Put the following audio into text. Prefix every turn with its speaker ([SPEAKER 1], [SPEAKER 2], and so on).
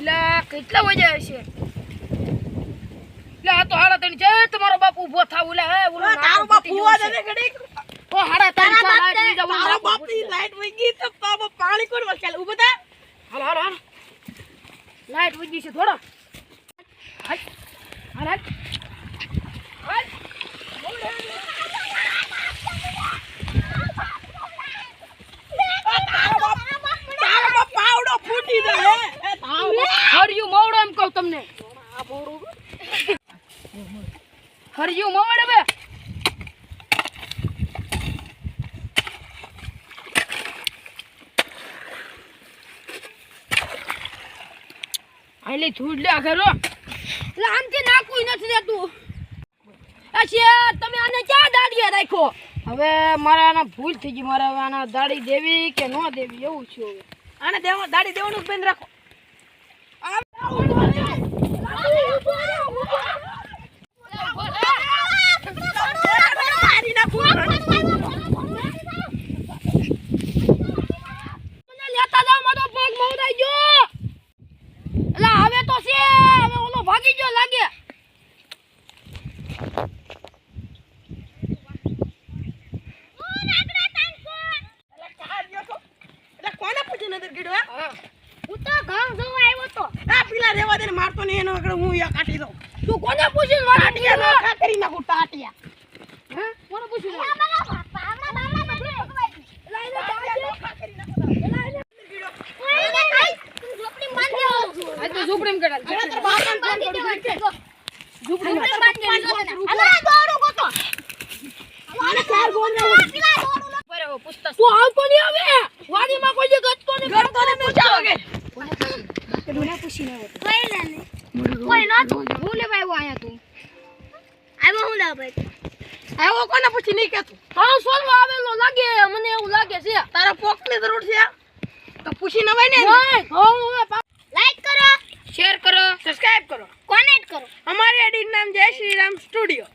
[SPEAKER 1] એલા કેટલા વાગ્યા હશે? લે આ તો હાડા તણી છે તમારો બાપ ઊભો થાવ. લે હે ઓલો
[SPEAKER 2] તારો બાપ ફુવા દે ઘડી.
[SPEAKER 1] ઓ હાડા તણી છે લાઈટ વઈ જાવ.
[SPEAKER 2] તારો બાપ ની લાઈટ વઈ ગઈ તો બાપ પાણી કોણ વસાલ ઊભો થા.
[SPEAKER 1] હાલ હાલ હાલ લાઈટ વઈ ગઈ છે થોડો. હાલ હાલ હાલ
[SPEAKER 2] તારો બાપ પાવડો ફૂટી જાય હે.
[SPEAKER 1] હરિયું મોવડો એમ કહું તમને. હરિયું મોવડે બે આલે છૂટ લે ઘરો. એટલે આમથી નાખું નથી દેતું. અચ્છા તમે આને ક્યાં દાડીએ રાખો? હવે મારા આના ભૂલ થઈ ગઈ. મારે હવે આના દાડી દેવી કે ન દેવી એવું છે. હવે
[SPEAKER 2] આને દેવા દાડી દેવાનું બેન રાખો.
[SPEAKER 1] લેતા જાવ મારો પગ મોડાઈ ગયો. એટલે હવે તો છે હવે ઓલો ભાગી ગયો લાગે.
[SPEAKER 2] કોને પૂછીને અંદર ગીડો હે?
[SPEAKER 1] હું તો ગામ જોવા આવ્યો તો.
[SPEAKER 2] આ પીલા રેવા દે ને મારતો ને એનો આગળ હું યા કાઢી દઉં.
[SPEAKER 1] તું કોને પૂછીને વાત
[SPEAKER 2] ટાટિયા નો ખા કરી નાખું ટાટિયા.
[SPEAKER 1] હે કોને પૂછીને? આ તો ઝૂંપડીમાં કડાલ. તું આવતો નહીં હવે. વાડીમાં કોઈ ગટતો નહીં.
[SPEAKER 2] ગરતો ને પૂછાવો કે
[SPEAKER 1] કોને પૂછીને આવ્યો? કોઈ નતો. હું લેવા આવ્યો આયા તું? આવ્યો હું લેવા ભાઈ?
[SPEAKER 2] આવો કોને પૂછી નહીં કેતું.
[SPEAKER 1] હા સોલવા આવેલો લાગે મને એવું લાગે છે.
[SPEAKER 2] તારા પોકની જરૂર છે તો પૂછી નવાય ને.
[SPEAKER 1] લાઈક કરો, શેર કરો,
[SPEAKER 2] સબસ્ક્રાઇબ કરો,
[SPEAKER 1] કોમેન્ટ કરો.
[SPEAKER 2] અમારી આઈડી નામ જય શ્રી રામ સ્ટુડિયો.